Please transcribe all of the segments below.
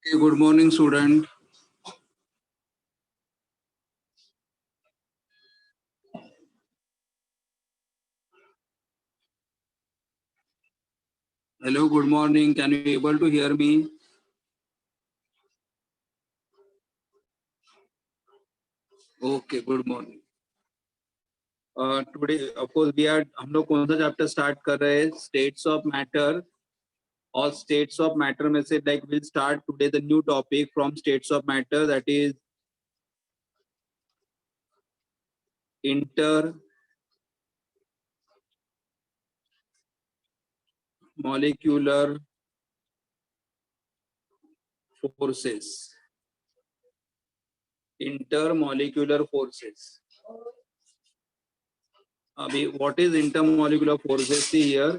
Okay, good morning, student. Hello, good morning. Can you able to hear me? Okay, good morning. Today, of course, हम लोग कौन सा chapter start कर रहे हैं? States of matter. और स्टेट्स ऑफ मैटर में से like will start today the new topic from states of matter, that is inter molecular forces. Inter molecular forces. अभी what is inter molecular forces? Here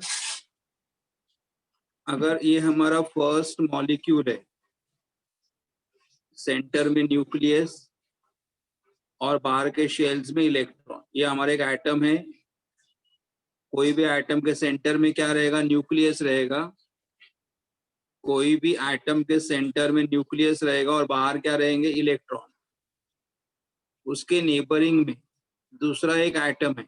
अगर ये हमारा first molecule है, centre में nucleus और बाहर के शेल्स में इलेक्ट्रॉन, ये हमारे एक एटम है. कोई भी एटम के सेंटर में क्या रहेगा? न्यूक्लियस रहेगा. कोई भी एटम के सेंटर में न्यूक्लियस रहेगा और बाहर क्या रहेंगे? इलेक्ट्रॉन. उसके नेबरिंग में दूसरा एक एटम है,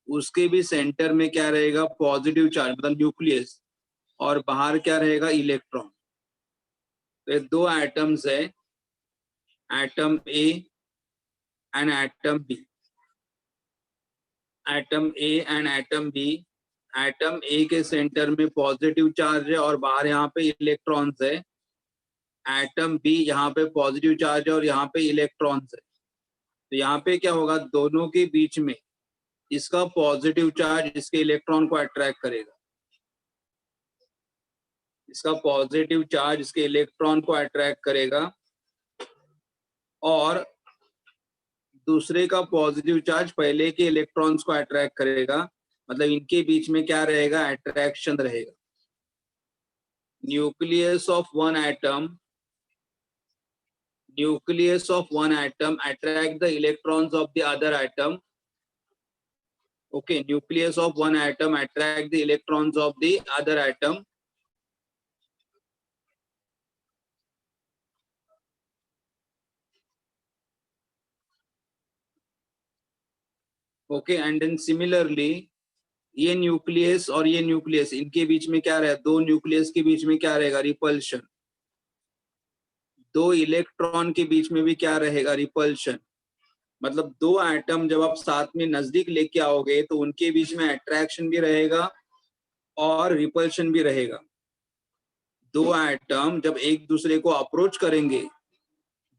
उसके भी सेंटर में क्या रहेगा? पॉजिटिव चार्ज, मतलब न्यूक्लियस, और बाहर क्या रहेगा? इलेक्ट्रॉन. तो दो एटम्स है, atom A and atom B. Atom A and atom B. Atom A के सेंटर में पॉजिटिव चार्ज है और बाहर यहाँ पे इलेक्ट्रॉन्स है. एटम बी यहाँ पे पॉजिटिव चार्ज है और यहाँ पे इलेक्ट्रॉन्स है. तो यहाँ पे क्या होगा? दोनों के बीच में इसका पॉजिटिव चार्ज इसके इलेक्ट्रॉन को अट्रैक्ट करेगा. इसका पॉजिटिव चार्ज इसके इलेक्ट्रॉन को अट्रैक्ट करेगा और दूसरे का पॉजिटिव चार्ज पहले के इलेक्ट्रॉन्स को अट्रैक्ट करेगा. मतलब इनके बीच में क्या रहेगा? अट्रैक्शन रहेगा. Nucleus of one atom attract the electrons of the other atom. Okay, nucleus of one atom attract the electrons of the other atom. Okay, and then similarly ये न्यूक्लियस और ये न्यूक्लियस, इनके बीच में क्या रहेगा? दो न्यूक्लियस के बीच में क्या रहेगा? रिपल्शन. दो इलेक्ट्रॉन के बीच में भी क्या रहेगा? रिपल्शन. मतलब दो एटम जब आप साथ में नजदीक लेके आओगे तो उनके बीच में अट्रैक्शन भी रहेगा और रिपल्शन भी रहेगा. दो एटम जब एक दूसरे को अप्रोच करेंगे,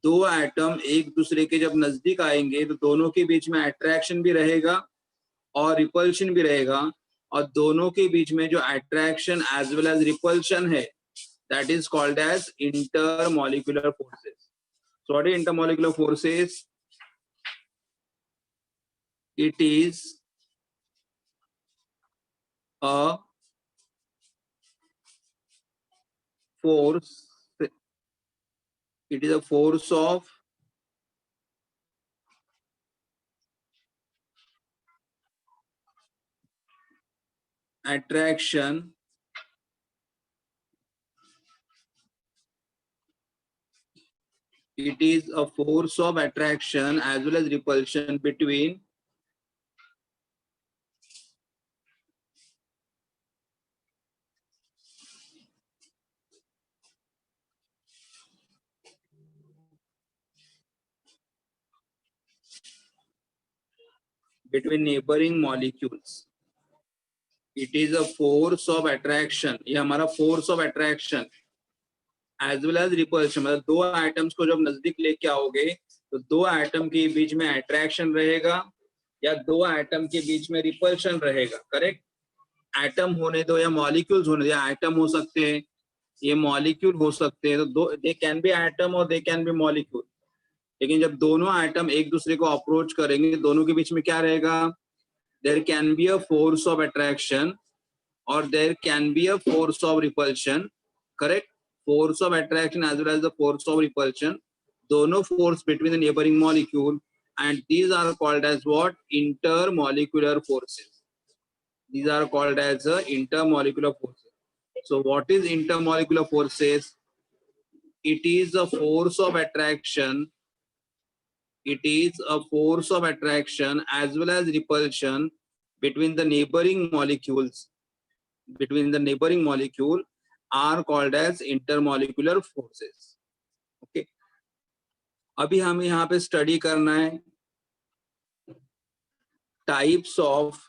दो एटम एक दूसरे के जब नजदीक आएंगे तो दोनों के बीच में अट्रैक्शन भी रहेगा और रिपल्शन भी रहेगा. और दोनों के बीच में जो attraction as well as repulsion है, that is called as intermolecular forces. So what is intermolecular forces? It is a force. It is a force of attraction it is a force of attraction as well as repulsion between neighboring molecules. It is a force of attraction. ये हमारा force of attraction as well as repulsion. मतलब दो items को जब नजदीक लेके आओगे तो दो आइटम के बीच में अट्रैक्शन रहेगा या दो आइटम के बीच में रिपल्शन रहेगा. करेक्ट. एटम होने दो या मॉलिक्यूल्स होने दो. या एटम हो सकते हैं, ये मॉलिक्यूल हो सकते हैं. तो दो, दे कैन बी एटम और दे कैन बी मॉलिक्यूल. लेकिन जब दोनों आइटम एक दूसरे को अप्रोच करेंगे, दोनों के बीच में क्या रहेगा? There can be a force of attraction और there can be a force of repulsion. Correct. Force of attraction as well as the force of repulsion, दोनों force between the neighbouring molecule, and these are called as what? Intermolecular forces. These are called as intermolecular forces. So what is intermolecular forces? it is a force of attraction. It is a force of attraction as well as repulsion between the neighboring molecules. Between the neighboring molecule are called as intermolecular forces. Okay. अभी हमें यहाँ पे study करना है types of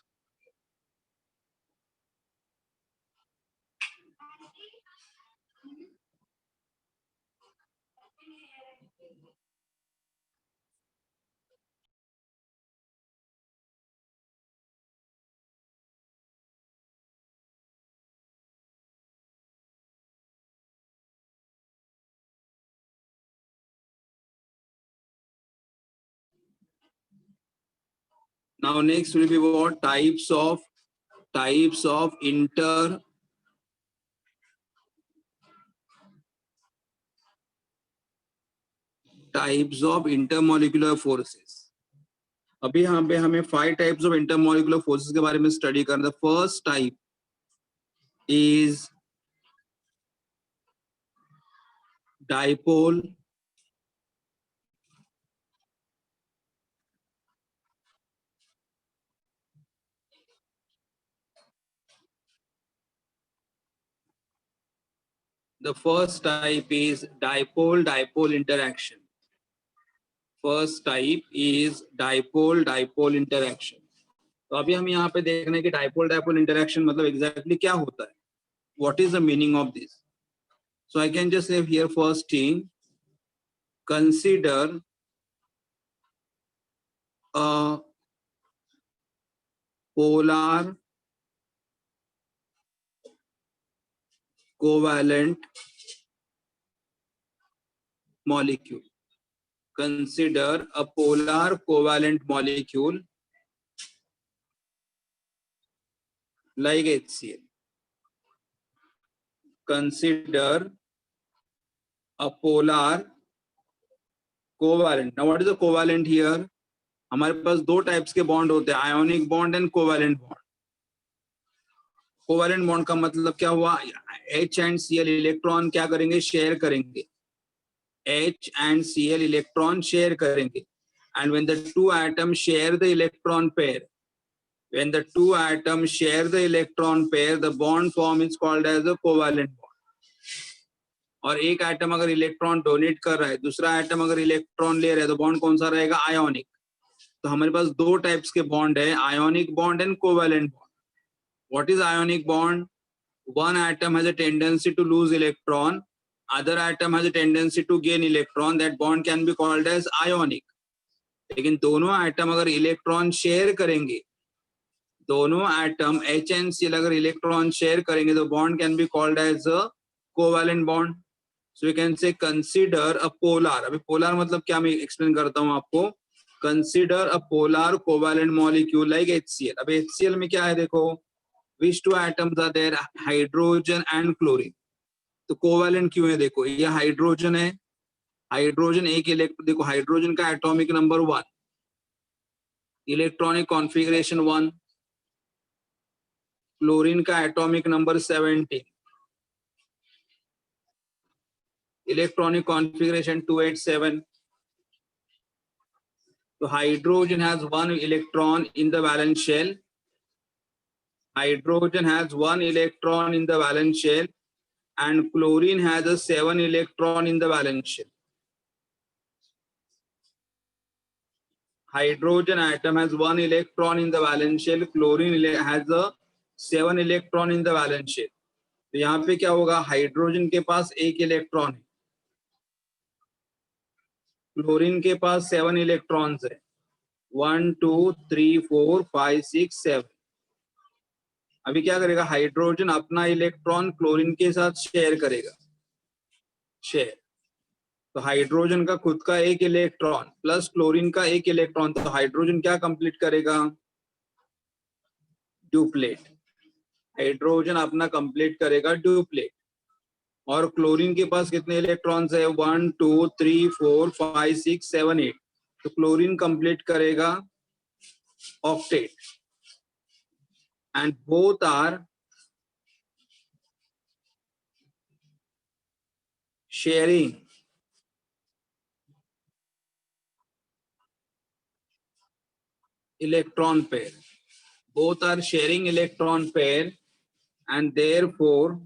now next will be what types of intermolecular forces. अभी यहाँ पे हमें 5 टाइप्स ऑफ इंटरमोलिकुलर फोर्सेस के बारे में स्टडी करना है. First type is dipole. The first type is dipole-dipole interaction. First type is dipole-dipole interaction. तो अभी हम यहाँ पे देखना है कि dipole-dipole interaction मतलब exactly क्या होता है. What is the meaning of this? So I can just say here first thing, consider a polar covalent molecule. Consider a polar covalent molecule like HCl. Consider a polar covalent. Now what is a covalent here? हमारे पास दो types के bond होते हैं, ionic bond and covalent bond. Covalent bond का मतलब क्या हुआ? H and Cl electron क्या करेंगे? शेयर करेंगे. H and Cl electron share करेंगे. And when the two atoms share the electron pair, the bond form is called as a covalent bond. और एक एटम अगर इलेक्ट्रॉन डोनेट कर रहा है, दूसरा एटम अगर इलेक्ट्रॉन ले रहा है, तो बॉन्ड कौन सा रहेगा? आयोनिक. तो हमारे पास दो टाइप्स के बॉन्ड है, ionic bond and covalent bond. What is ionic bond? One atom has a tendency to lose electron, other atom has a tendency to gain electron. That bond can be called as ionic. लेकिन दोनों atom अगर electron share करेंगे, दोनों atom H and Cl अगर electron share करेंगे, तो bond can be called as a covalent bond. So we can say consider a polar. अभी polar मतलब क्या, मैं एक्सप्लेन करता हूं आपको. Consider a polar covalent molecule like HCl. अब HCl में क्या है देखो, which two atoms are there? Hydrogen and chlorine. तो कोवैलेंट क्यों है? देखो ये हाइड्रोजन है, हाइड्रोजन एक इलेक्ट्रॉन, देखो हाइड्रोजन का atomic number 1, electronic configuration 1. Chlorine का एटॉमिक नंबर 17, इलेक्ट्रॉनिक कॉन्फ़िगरेशन 287. तो hydrogen has 1 electron in the valence shell. Hydrogen has 1 electron in the valence shell and chlorine has a 7 electron in the valence shell. Hydrogen atom has 1 electron in the valence shell, chlorine has a 7 electron in the valence shell. तो यहाँ पे क्या होगा? Hydrogen के पास 1 electron है, chlorine के पास 7 electrons है. 1 2 3 4 5 6 7. अभी क्या करेगा? हाइड्रोजन अपना इलेक्ट्रॉन क्लोरीन के साथ शेयर करेगा. शेयर, तो हाइड्रोजन का खुद का 1 इलेक्ट्रॉन प्लस क्लोरीन का 1 इलेक्ट्रॉन, तो हाइड्रोजन क्या कंप्लीट करेगा? ड्यूप्लेट. हाइड्रोजन अपना कंप्लीट करेगा ड्यूप्लेट. और क्लोरीन के पास कितने इलेक्ट्रॉन्स है? 1 2 3 4 5 6 7 8. तो क्लोरीन कंप्लीट करेगा octet. And both are sharing electron pair. Both are sharing electron pair, and therefore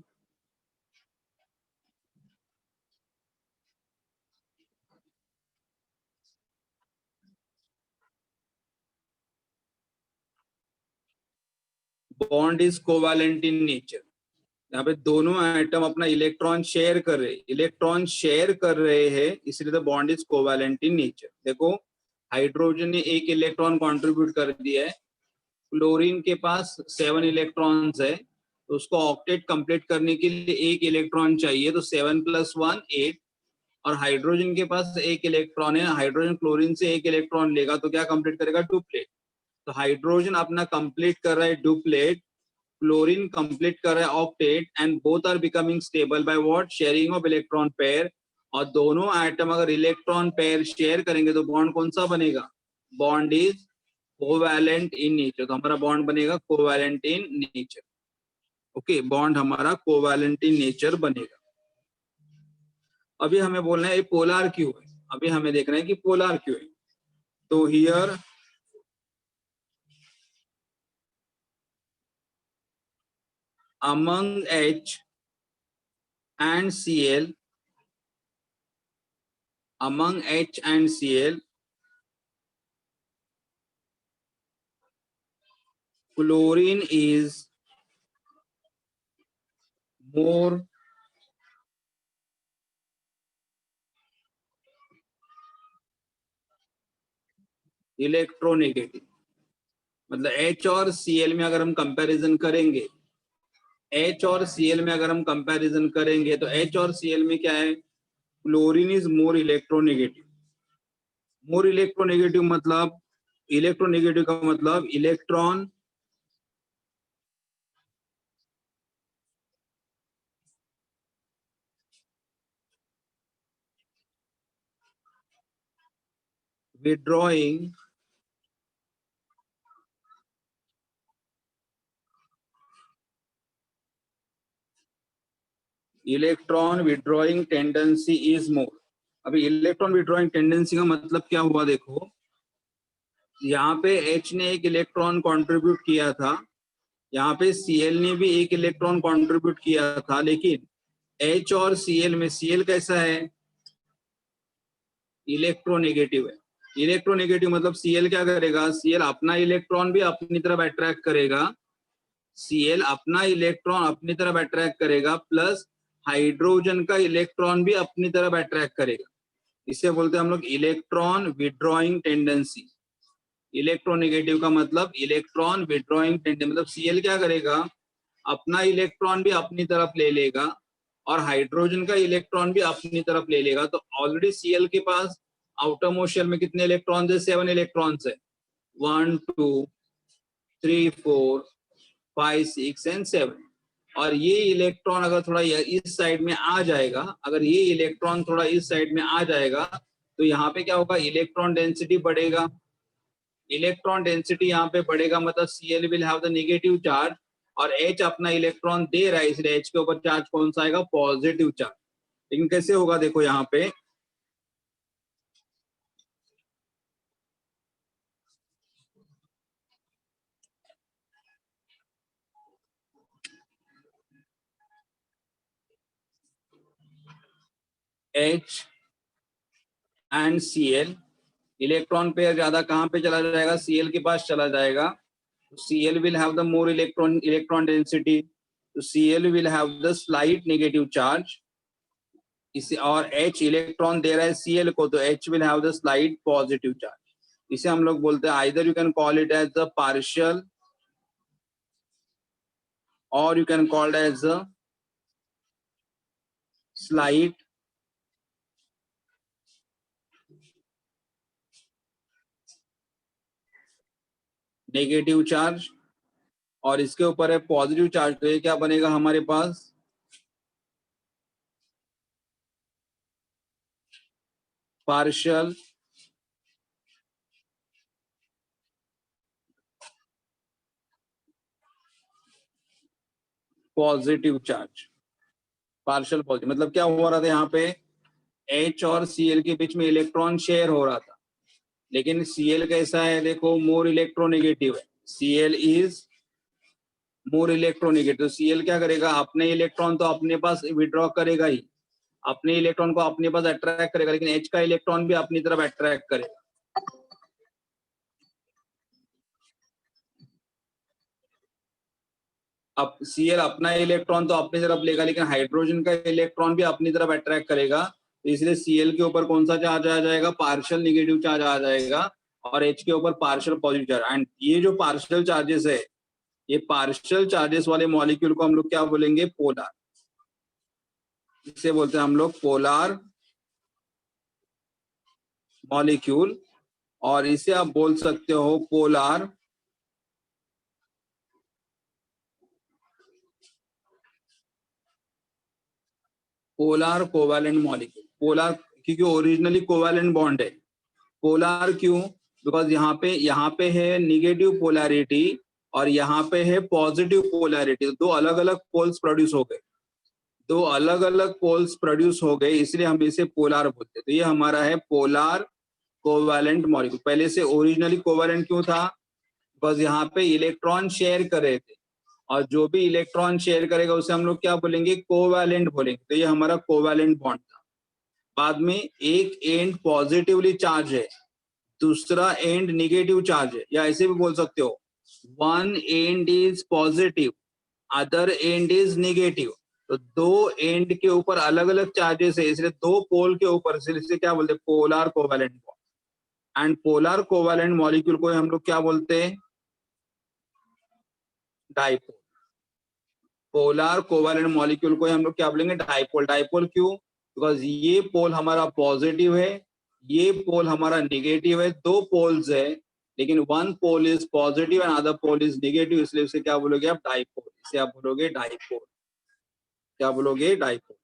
bond is covalent in nature. यहाँ पे दोनों एटम अपना इलेक्ट्रॉन शेयर कर रहे हैं, इसलिए तो bond is covalent in nature. देखो हाइड्रोजन ने एक इलेक्ट्रॉन कंट्रीब्यूट कर दिया है, क्लोरीन के पास 7 इलेक्ट्रॉन्स है, तो उसको ऑक्टेट कंप्लीट करने के लिए एक इलेक्ट्रॉन चाहिए, तो 7 + 1 8. और हाइड्रोजन के पास एक इलेक्ट्रॉन है, हाइड्रोजन क्लोरीन से एक इलेक्ट्रॉन लेगा तो क्या कंप्लीट करेगा? डुप्लेट. तो हाइड्रोजन अपना कंप्लीट कर रहा है डुप्लेट, क्लोरीन कंप्लीट कर रहा है octet, and both are becoming stable by what? Sharing of electron pair. और दोनों एटम अगर इलेक्ट्रॉन पेयर शेयर करेंगे तो बॉन्ड कौन सा बनेगा? Bond is covalent in nature. तो हमारा बॉन्ड बनेगा covalent in nature. Okay, bond हमारा कोवैलेंट इन नेचर बनेगा. अभी हमें बोलना है पोलर क्यों है, अभी हमें देखना है कि पोलर क्यों है. तो here among H and Cl, among H and Cl, chlorine is more electronegative. मतलब H और Cl में अगर हम कंपैरिजन करेंगे, H और Cl में अगर हम कंपैरिजन करेंगे तो H और Cl में क्या है? Chlorine is more electronegative. More electronegative मतलब, इलेक्ट्रोनेगेटिव का मतलब electron withdrawing tendency is more. अभी इलेक्ट्रॉन विड्रॉइंग टेंडेंसी का मतलब क्या हुआ? देखो यहाँ पे H ने एक इलेक्ट्रॉन कंट्रीब्यूट किया था, यहाँ पे Cl ने भी एक इलेक्ट्रॉन कंट्रीब्यूट किया था, लेकिन H और Cl में Cl कैसा है? इलेक्ट्रोनेगेटिव है. इलेक्ट्रोनेगेटिव मतलब Cl क्या करेगा? Cl अपना इलेक्ट्रॉन भी अपनी तरफ अट्रैक्ट करेगा, Cl अपना इलेक्ट्रॉन अपनी तरफ अट्रैक्ट करेगा, प्लस हाइड्रोजन का इलेक्ट्रॉन भी अपनी तरफ अट्रैक्ट करेगा. इसे बोलते हैं हम लोग इलेक्ट्रॉन विड्रॉइंग टेंडेंसी. इलेक्ट्रोनेगेटिव का मतलब इलेक्ट्रॉन विड्रॉइंग टेंडेंसी, मतलब Cl क्या करेगा? अपना इलेक्ट्रॉन भी अपनी तरफ ले लेगा और हाइड्रोजन का इलेक्ट्रॉन भी अपनी तरफ ले लेगा. तो ऑलरेडी Cl के पास आउटर मोस्ट शेल में कितने इलेक्ट्रॉन्स है? 7 इलेक्ट्रॉन्स है. 1 2 3 4 5 6 एंड 7. और ये इलेक्ट्रॉन अगर थोड़ा इस साइड में आ जाएगा, अगर ये इलेक्ट्रॉन थोड़ा इस साइड में आ जाएगा तो यहाँ पे क्या होगा? इलेक्ट्रॉन डेंसिटी बढ़ेगा. इलेक्ट्रॉन डेंसिटी यहाँ पे बढ़ेगा मतलब Cl will have the negative charge, और H अपना इलेक्ट्रॉन दे रहा है, इसलिए H के ऊपर चार्ज कौन सा आएगा? Positive charge. लेकिन कैसे होगा? देखो यहाँ पे H and Cl, electron pair ज्यादा कहाँ पे चला जाएगा? Cl के पास चला जाएगा. Cl will have the more electron density, तो Cl will have the slight negative charge. इसे और H इलेक्ट्रॉन दे रहा है Cl को, तो H will have the slight positive charge. इसे हम लोग बोलते हैं, either you can call it as the partial or you can call it as the slight negative charge, और इसके ऊपर है पॉजिटिव चार्ज. तो ये क्या बनेगा हमारे पास? Partial positive charge. Partial positive मतलब क्या हो रहा था? यहाँ पे H और Cl के बीच में इलेक्ट्रॉन शेयर हो रहा था, लेकिन Cl कैसा है, देखो मोर इलेक्ट्रोनेगेटिव है, Cl is more electronegative. Cl क्या करेगा, अपने इलेक्ट्रॉन तो अपने पास विड्रॉ करेगा ही, अपने इलेक्ट्रॉन को अपने पास अट्रैक्ट करेगा, लेकिन H का इलेक्ट्रॉन भी अपनी तरफ अट्रैक्ट करेगा। अब Cl अपना इलेक्ट्रॉन तो अपनी तरफ लेगा, लेकिन हाइड्रोजन का इलेक्ट्रॉन भी अपनी तरफ अट्रैक्ट करेगा, तो इसलिए Cl के ऊपर कौन सा चार्ज आ जाएगा, पार्शियल निगेटिव चार्ज आ जाएगा, और H के ऊपर पार्शियल पॉजिटिव चार्ज। एंड ये जो पार्शियल चार्जेस है, ये पार्शियल चार्जेस वाले मॉलिक्यूल को हम लोग क्या बोलेंगे, पोलर। इसे बोलते हैं हम लोग पोलर मॉलिक्यूल, और इसे आप बोल सकते हो polar polar covalent molecule. Polar क्योंकि ओरिजिनली कोवैलेंट बॉन्ड है। पोलर क्यों, बिकॉज यहाँ पे है निगेटिव पोलैरिटी और यहाँ पे है पॉजिटिव पोलैरिटी, दो अलग अलग पोल्स प्रोड्यूस हो गए, दो अलग अलग पोल्स प्रोड्यूस हो गए, इसलिए हम इसे पोलर बोलते हैं। तो ये हमारा है पोलर कोवैलेंट मॉलिक्यूल। पहले से ओरिजिनली कोवैलेंट क्यों था, बिकॉज यहाँ पे इलेक्ट्रॉन शेयर कर रहे थे, और जो भी इलेक्ट्रॉन शेयर करेगा उसे हम लोग क्या बोलेंगे, कोवैलेंट बोलेंगे। तो ये हमारा कोवैलेंट बॉन्ड था। बाद में एक एंड पॉजिटिवली चार्ज है, दूसरा एंड निगेटिव चार्ज है, या ऐसे भी बोल सकते हो, one end is positive, other end is negative. तो दो एंड के ऊपर अलग अलग चार्जेस है, इसलिए दो पोल के ऊपर, इसे क्या बोलते हैं, polar covalent bond. And polar covalent molecule को हम लोग क्या बोलते हैं, डाइपोल। पोलर कोवैलेंट मॉलिक्यूल को हम लोग क्या बोलेंगे, डाइपोल। डाइपोल क्यों, बिकॉज ये पोल हमारा पॉजिटिव है, ये पोल हमारा निगेटिव है, दो पोल्स है, लेकिन one pole is positive and other pole is negative, इसलिए उसे क्या बोलोगे आप, डाइपोल। इसे आप बोलोगे डाइपोल, क्या बोलोगे, डाइपोल।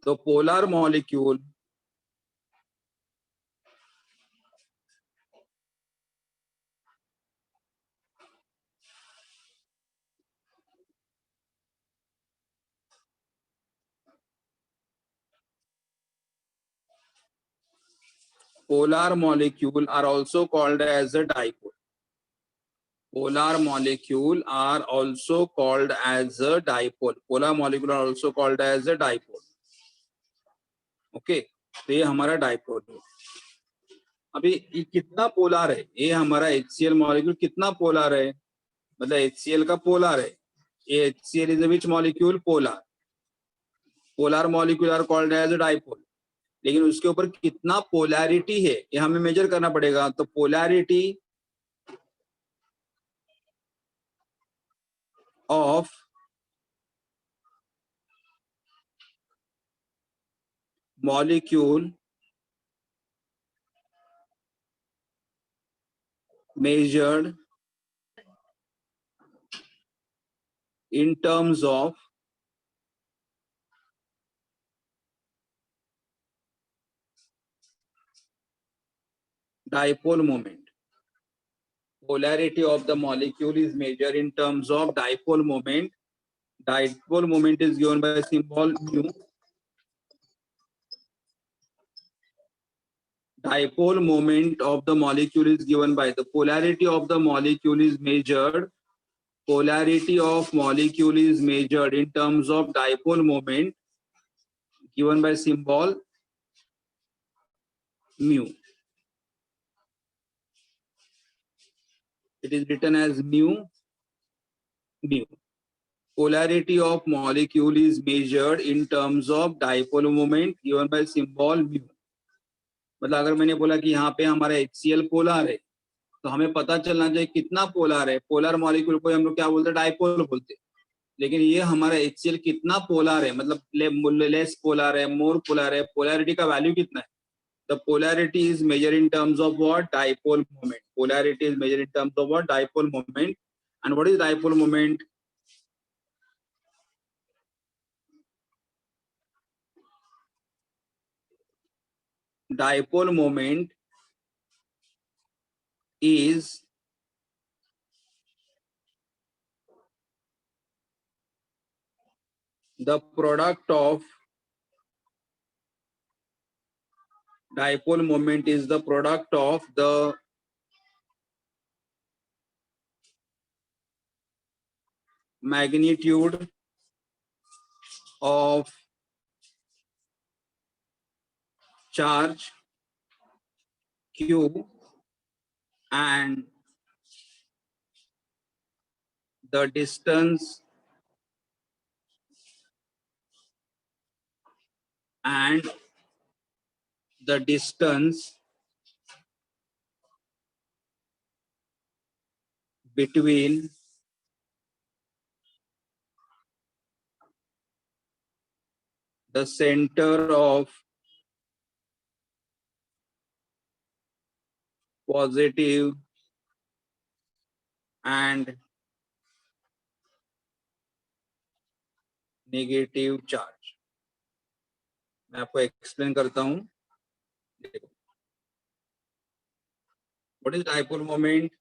तो polar molecule polar molecule are also called as a dipole. Polar molecule are also called as a dipole. Polar molecule are also called as a dipole. Okay, तो ये हमारा डाइपोल है। अभी ये कितना पोलर है, ये हमारा HCl मॉलिक्यूल कितना पोलर है, मतलब HCl का पोलर है, ये HCl is which molecule, polar. Polar molecule are called as a dipole. लेकिन उसके ऊपर कितना पोलैरिटी है ये हमें मेजर करना पड़ेगा। तो polarity of molecule measured in terms of dipole moment. Polarity of the molecule is measured in terms of dipole moment. Dipole moment is given by symbol mu. Dipole moment of the molecule is given by the polarity of the molecule is measured. Polarity of molecule is measured in terms of dipole moment given by symbol mu. It is written as mu. Polarity of molecule is measured in terms of dipole moment given by symbol mu. मतलब अगर मैंने बोला कि यहाँ पे हमारा HCl polar है, तो हमें पता चलना चाहिए कितना पोलर है। पोलर मॉलिक्यूल को हम लोग क्या बोलते हैं, डाइपोल बोलते हैं। लेकिन ये हमारा HCl कितना पोलर है, मतलब लेस पोलर है, मोर पोलर है, पोलैरिटी का वैल्यू कितना है। The polarity is measured in terms of what, dipole moment. Polarity is measured in terms of what, dipole moment. And what is dipole moment? Dipole moment is the product of dipole moment is the product of the magnitude of charge q and the distance and the distance between the center of positive and negative charge. मैं आपको explain करता हूं. देखो, what is dipole moment?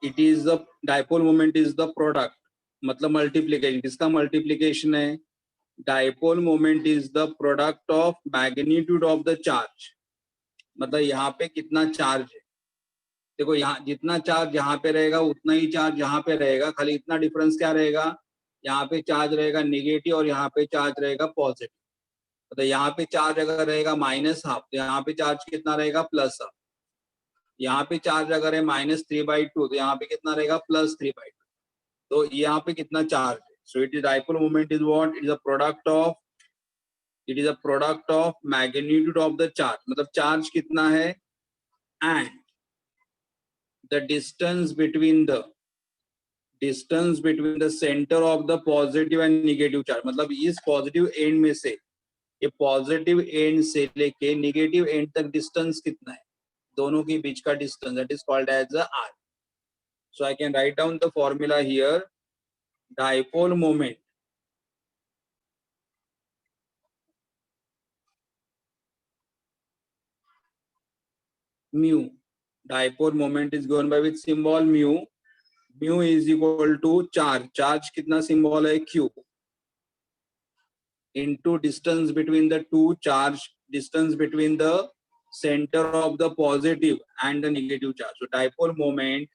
It is the dipole moment is the product, मतलब multiplication. किसका multiplication है? Dipole moment is the product of magnitude of the charge. मतलब यहाँ पे कितना चार्ज है. देखो, यहाँ जितना चार्ज यहाँ पे रहेगा उतना ही चार्ज यहाँ पे रहेगा, खाली इतना डिफरेंस क्या रहेगा, यहाँ पे चार्ज रहेगा नेगेटिव और यहाँ पे चार्ज रहेगा पॉजिटिव. मतलब यहाँ पे चार्ज अगर रहेगा -12 तो यहाँ पे चार्ज कितना रहेगा? +12. यहाँ पे चार्ज अगर है -3/2 तो यहाँ पे कितना रहेगा? +3/2. तो यहाँ पे कितना चार्ज है? So it is dipole moment is what? It is a product of magnitude of the charge. मतलब चार्ज कितना है and the distance between the centre of the positive and negative charge. मतलब इस पॉजिटिव एंड में से, ये positive and से लेके नेगेटिव एंड तक डिस्टेंस कितना है, दोनों के बीच का distance, that is called as a r. So I can write down the formula here. Dipole moment mu. Dipole moment is given by which symbol? Mu. Mu is equal to charge. Charge कितना symbol है? Q. Into distance between the two charge, distance between the center of the positive and the negative charge. So dipole moment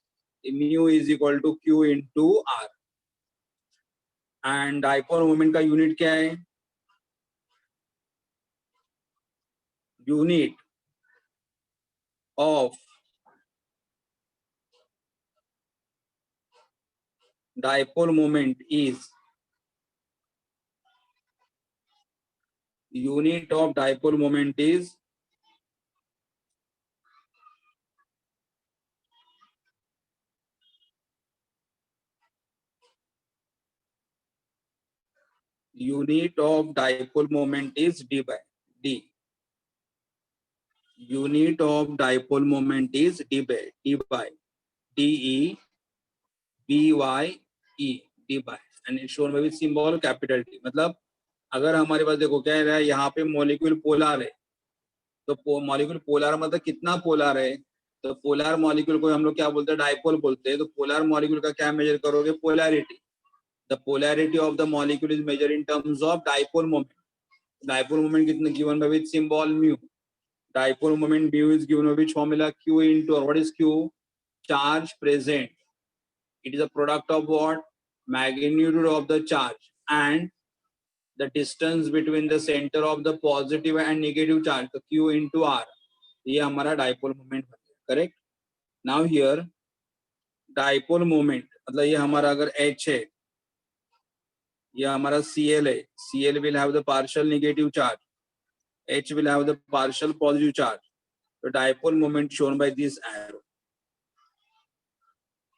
mu is equal to Q into R. And dipole moment का unit क्या है? Unit of dipole moment is unit of dipole moment is unit of dipole moment is d by d. Unit of dipole moment is d by d by d by and it's shown by with symbol capital T. मतलब अगर हमारे पास देखो क्या है, यहाँ पे molecule polar है, तो मॉलिक्यूल पोलर मतलब कितना पोलर है, तो पोलर मॉलिक्यूल को हम लोग क्या बोलते हैं? डाइपोल बोलते हैं. तो पोलर मॉलिक्यूल का क्या मेजर करोगे? Polarity. The polarity of the molecule is measure in terms of dipole moment. Dipole moment कितना given by which symbol? Mu. Dipole moment mu is given by which formula? Q into, or what is Q? Charge present. It is a product of what? Magnitude of the charge and the distance between the center of the positive and negative charge. So Q into R. ये हमारा dipole moment बन गया. Correct? Now here dipole moment मतलब ये हमारा अगर H है, ये हमारा Cl है. Cl will have the partial negative charge. H will have the partial positive charge. So dipole moment shown by this arrow.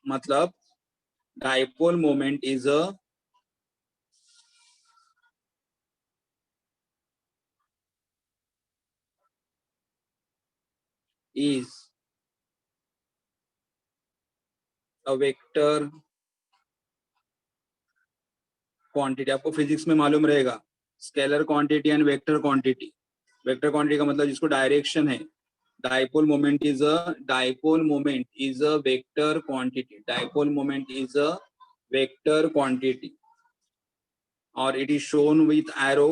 मतलब dipole moment is a vector quantity. आपको फिजिक्स में मालूम रहेगा scalar quantity and vector quantity. Vector quantity का मतलब जिसको direction है. Dipole moment is a vector quantity. Dipole moment is a vector quantity और it is shown with arrow.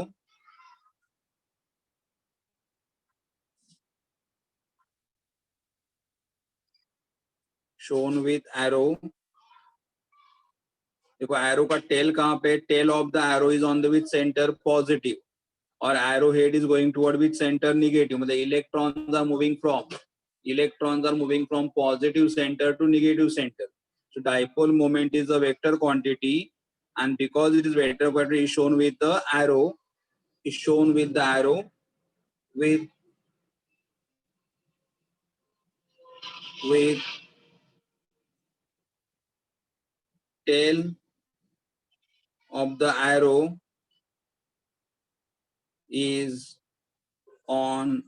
shown with arrow. देखो एरो का टेल कहाँ पे, tail of the arrow is on the which centre positive और arrow head is going toward which centre negative, मतलब electrons are moving from positive centre to negative centre. So dipole moment is a vector quantity, and because it is vector quantity is shown with the arrow, with tail of the arrow is on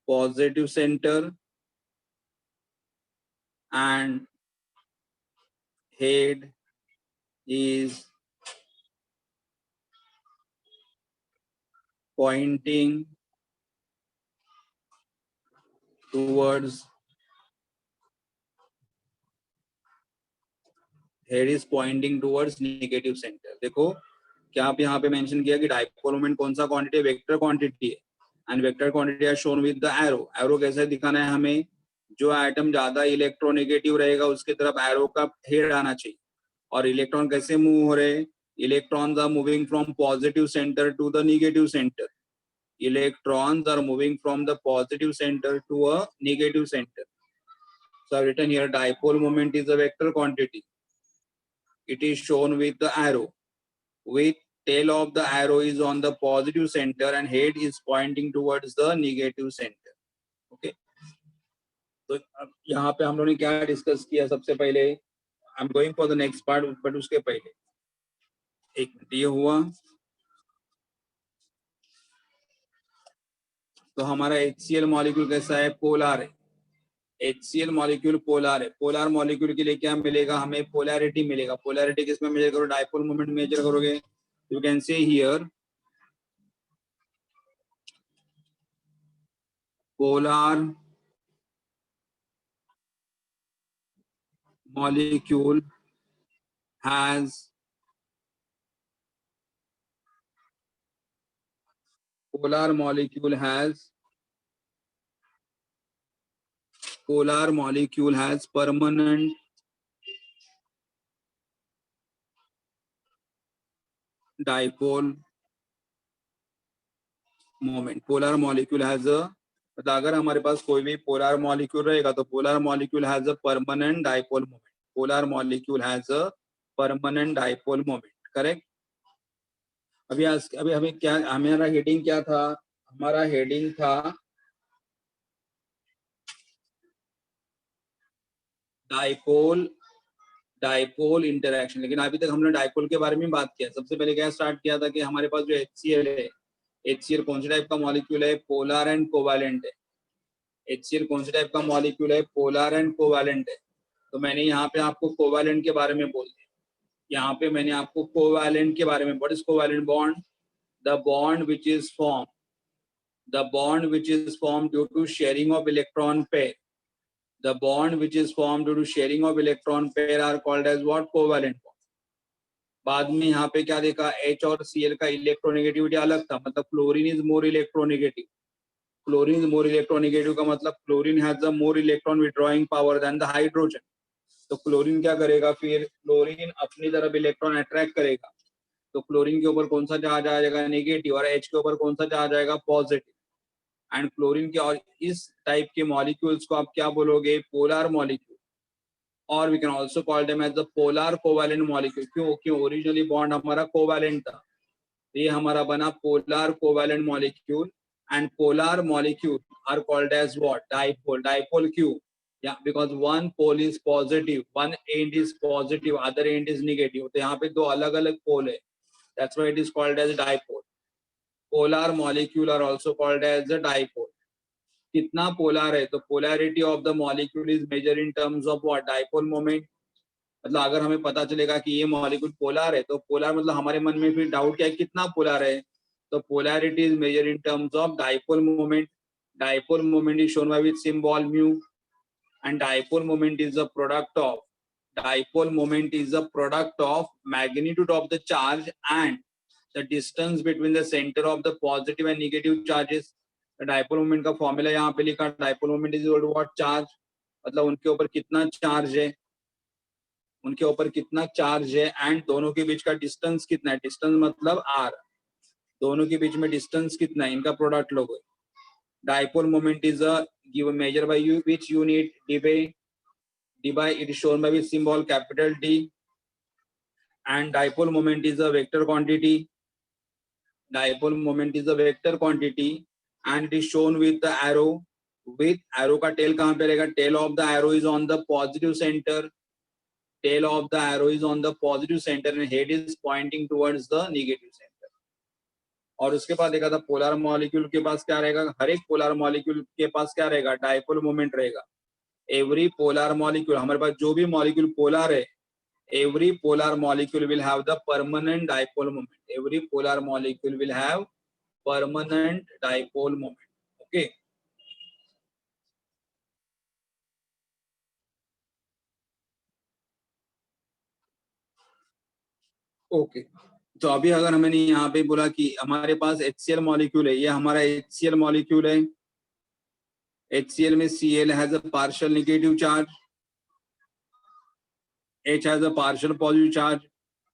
positive center and head is pointing towards negative center. देखो क्या आप यहाँ पे mention किया कि dipole moment कौन सा quantity है, वेक्टर क्वांटिटी है, and vector quantity are shown with the arrow. Arrow कैसे दिखाना है हमें, जो एटम ज्यादा इलेक्ट्रोनेगेटिव रहेगा उसकी तरफ एरो का हेड आना चाहिए. और इलेक्ट्रॉन कैसे मूव हो रहे, electrons are moving from positive centre to the negative centre. Electrons are moving from the positive center to a negative center. So I've written here dipole moment is a vector quantity. It is shown with the arrow. With tail of the arrow is on the positive center and head is pointing towards the negative center. Okay. तो यहाँ पे हम लोगों ने क्या discuss किया, सबसे पहले I am going for the next part, but उसके पहले एक मिनट ये हुआ. तो हमारा HCl मॉलिक्यूल कैसा है, पोलर है. HCl मॉलिक्यूल पोलर है. पोलर मॉलिक्यूल के लिए क्या मिलेगा हमें, पोलैरिटी मिलेगा. पोलैरिटी किसमें मेजर करो, डाइपोल मोमेंट मेजर करोगे. You can say here polar molecule has permanent dipole moment. Polar molecule has a, मतलब अगर हमारे पास कोई भी पोलर मॉलिक्यूल रहेगा तो polar molecule has a permanent dipole moment. Polar molecule has a permanent dipole moment. Correct. अभी हमें क्या, हमारा हेडिंग क्या था, हमारा हेडिंग था डाइपोल इंटरैक्शन. लेकिन अभी तक हमने डाइपोल के बारे में बात किया. सबसे पहले क्या स्टार्ट किया था कि हमारे पास जो HCl है, HCl कौन से टाइप का मॉलिक्यूल है, पोलर एंड कोवैलेंट है. HCl कौन से टाइप का मॉलिक्यूल है, पोलर एंड कोवैलेंट है. तो मैंने यहाँ पे आपको कोवैलेंट के बारे में बोल दिया. यहाँ पे मैंने आपको कोवैलेंट के बारे में, what is covalent bond, the bond which is form due to sharing of electron pair. The bond which is formed due to sharing of electron pair are called as what, covalent bond. बाद में यहाँ पे क्या देखा, H और Cl का electronegativity अलग था, मतलब chlorine is more electronegative. Chlorine is more electronegative का मतलब chlorine has a more electron withdrawing power than the hydrogen. तो क्लोरीन क्या करेगा, फिर क्लोरीन अपनी तरफ इलेक्ट्रॉन अट्रैक्ट करेगा. तो क्लोरीन के ऊपर कौन सा चार्ज आ जाएगा, नेगेटिव, और H के ऊपर कौन सा चार्ज आएगा, पॉजिटिव. एंड क्लोरीन के और इस टाइप के मॉलिक्यूल्स को आप क्या बोलोगे, पोलर मॉलिक्यूल. और we can also call them as the polar covalent molecule. क्यों ओरिजिनली बॉन्ड हमारा कोवैलेंट था, ये हमारा बना polar covalent molecule. And polar molecule are called as what, dipole. Dipole क्यों, या because one pole is positive, one end is positive, other end is negative. तो यहाँ पे दो अलग अलग पोल है, that's why it is called as dipole. Polar molecule are also called as the dipole. कितना पोलर है, तो polarity of the molecule is measure in terms of what, dipole moment. मतलब अगर हमें पता चलेगा कि ये मॉलिक्यूल पोलर है, तो पोलर मतलब हमारे मन में फिर डाउट क्या है, कितना पोलर है, तो polarity is measure in terms of dipole moment. Dipole moment is shown by which symbol, mu. And dipole moment is a product of magnitude of the charge and the distance between the center of the positive and negative charges. Dipole moment का formula यहाँ पे लिखा, dipole moment is equal to what, charge मतलब उनके ऊपर कितना charge है, उनके ऊपर कितना चार्ज है, एंड दोनों के बीच का डिस्टेंस कितना है, डिस्टेंस मतलब r, दोनों के बीच में डिस्टेंस कितना है, इनका प्रोडक्ट लोगे. Dipole moment is a given measure by you which unit, d by it is shown by with symbol capital D, and dipole moment is a vector quantity. Dipole moment is a vector quantity and it is shown with the arrow. With arrow का tail कहाँ पे रहेगा, tail of the arrow is on the positive center, tail of the arrow is on the positive center and head is pointing towards the negative center. और उसके बाद देखा था polar molecule के पास क्या रहेगा, हर एक पोलर मॉलिक्यूल के पास क्या रहेगा, डाइपोल मोमेंट रहेगा. एवरी पोलर मॉलिक्यूल, हमारे पास जो भी मॉलिक्यूल पोलर है, every polar molecule will have the permanent dipole moment. Every polar molecule will have permanent dipole moment. Okay. Okay तो अभी अगर मैंने यहाँ पे बोला कि हमारे पास HCl मॉलिक्यूल है, ये हमारा HCl मॉलिक्यूल है. HCl में Cl has a partial negative charge, H has a partial positive charge.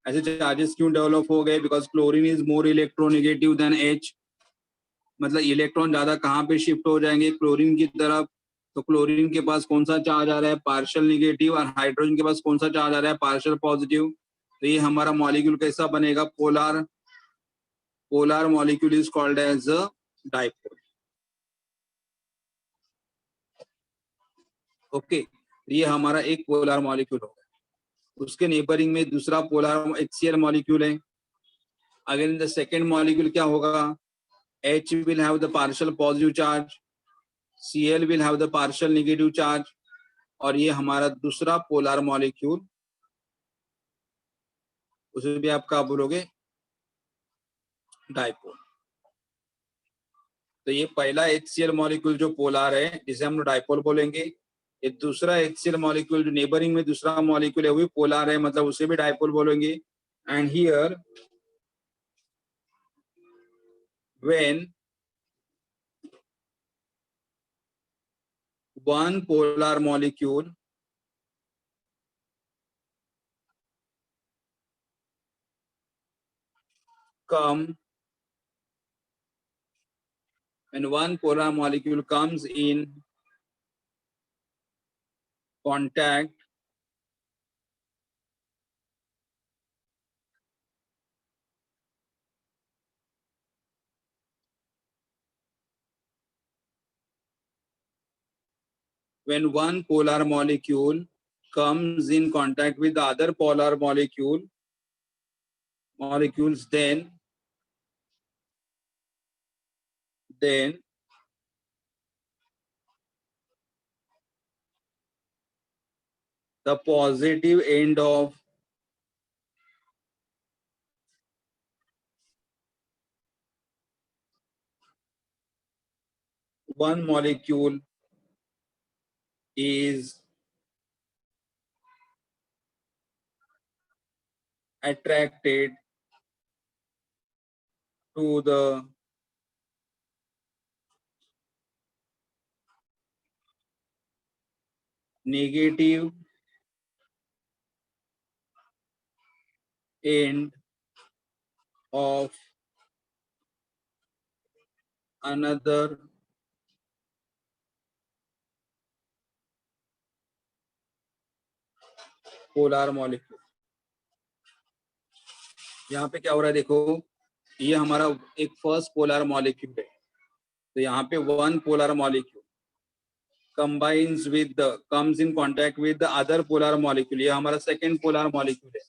ऐसे चार्जेस क्यों डेवलप हो गए, because chlorine is more electronegative than H. मतलब इलेक्ट्रॉन ज्यादा कहाँ पे शिफ्ट हो जाएंगे, क्लोरीन की तरफ. तो क्लोरीन के पास कौन सा चार्ज आ रहा है, पार्शियल नेगेटिव, और हाइड्रोजन के पास कौन सा चार्ज आ रहा है, पार्शियल पॉजिटिव. तो ये हमारा मॉलिक्यूल कैसा बनेगा, polar. Polar molecule is called as a dipole. Okay, ये हमारा एक पोलर मॉलिक्यूल होगा. उसके नेबरिंग में दूसरा पोलर HCl मॉलिक्यूल है. अगेन द सेकेंड मॉलिक्यूल क्या होगा, H will have the partial positive charge, Cl will have the partial negative charge, और ये हमारा दूसरा पोलर मॉलिक्यूल, उसे भी आप क्या बोलोगे, डाइपोल. तो ये पहला HCl मॉलिक्यूल जो पोलर है जिसे हम डाइपोल बोलेंगे. ये दूसरा HCl मॉलिक्यूल जो नेबरिंग में दूसरा मॉलिक्यूल है वो भी पोलर है, मतलब उसे भी डाइपोल बोलेंगे. And here when one polar molecule come when one polar molecule comes in contact when one polar molecule comes in contact with the other polar molecules, then the positive end of one molecule is attracted to the negative end of another polar molecule. यहाँ पे क्या हो रहा है देखो, ये हमारा एक फर्स्ट पोलर मॉलिक्यूल है. तो यहाँ पे one polar molecule combines with the comes in contact with the other polar molecule, ये हमारा सेकेंड पोलर मॉलिक्यूल है.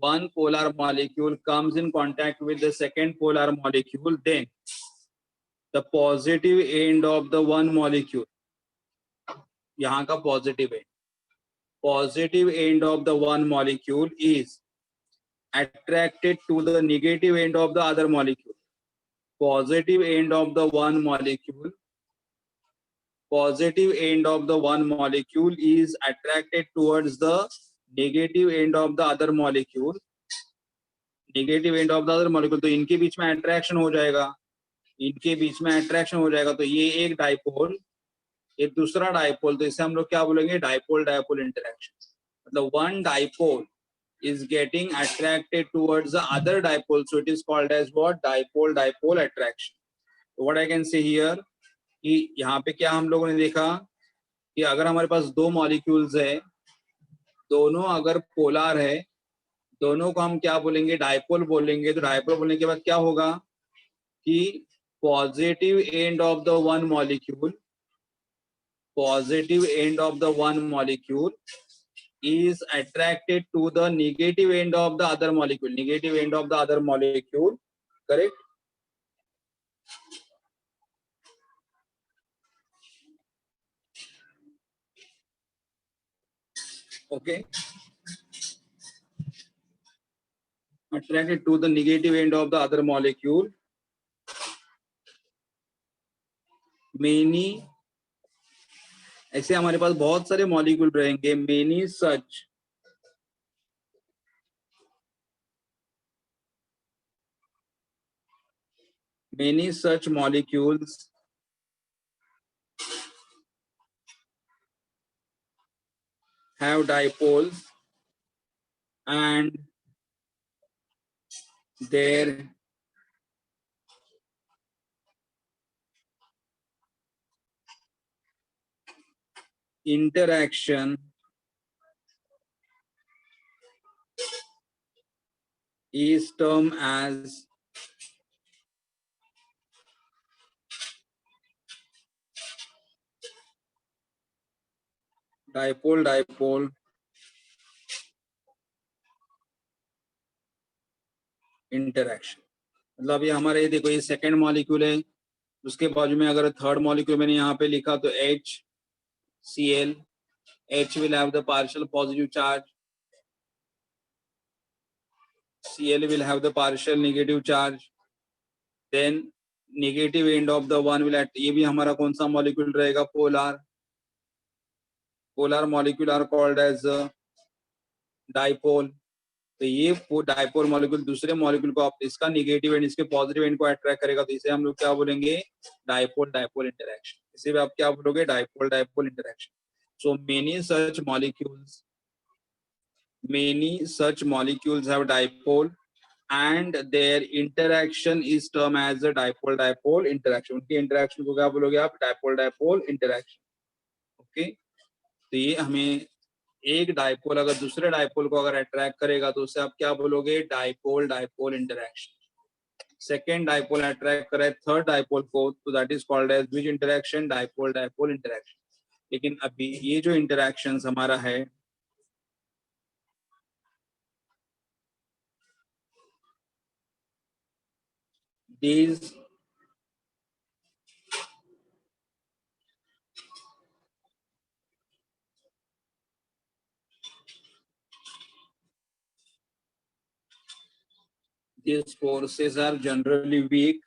One polar molecule comes in contact with the second polar molecule, then the positive end of the one molecule, यहाँ का positive है, positive end of the one molecule is attracted to the negative end of the other molecule. Positive end of the one molecule, positive end of the one molecule is attracted towards the negative end of the other molecule. Negative end of the other molecule, तो इनके बीच में attraction हो जाएगा, इनके बीच में attraction हो जाएगा. तो ये एक डाइपोल ये दूसरा डाइपोल, तो इसे हम लोग क्या बोलेंगे, डाइपोल डाइपोल इंटरेक्शन। मतलब one dipole is getting attracted towards the other dipole, so it is called as what, dipole dipole attraction. So what I can say here कि यहाँ पे क्या हम लोगों ने देखा कि अगर हमारे पास दो मॉलिक्यूल्स है, दोनों अगर पोलर है, दोनों को हम क्या बोलेंगे, डाइपोल बोलेंगे। तो डाइपोल बोलने के बाद क्या होगा कि positive end of the one molecule, positive end of the one molecule is attracted to the negative end of the other molecule, negative end of the other molecule, correct? Okay, attracted to the negative end of the other molecule. Many, ऐसे हमारे पास बहुत सारे molecule रहेंगे, many such molecules have dipoles and their interaction is termed as dipole dipole interaction। मतलब ये हमारे, ये देखो, ये सेकेंड मॉलिक्यूल है, उसके बाजू में अगर थर्ड मॉलिक्यूल मैंने यहाँ पे लिखा तो HCl, H will have the partial positive charge, Cl will have the partial negative charge, then negative end of the one will act, ये भी हमारा कौन सा मॉलिक्यूल रहेगा, polar, polar molecule are called as dipole. तो ये dipole molecule दूसरे molecule को, आप इसका निगेटिव एंड इसके पॉजिटिव एंड को अट्रैक्ट करेगा, तो इसे हम लोग क्या बोलेंगे, डाइपोल डाइपोल इंटरेक्शन। इसे भी आप क्या बोलोगे, dipole dipole interaction. So many such molecules have dipole and their interaction is termed as a dipole dipole interaction। उनकी इंटरेक्शन को क्या बोलोगे आप, डाइपोल डाइपोल इंटरेक्शन। ओके, तो ये हमें एक डाइपोल अगर दूसरे डाइपोल को अगर अट्रैक्ट करेगा तो उसे आप क्या बोलोगे, dipole dipole interaction. Second dipole attract करे थर्ड डाइपोल को, तो that is called as which interaction, dipole dipole interaction. लेकिन अभी ये जो इंटरेक्शन हमारा है, these forces are generally weak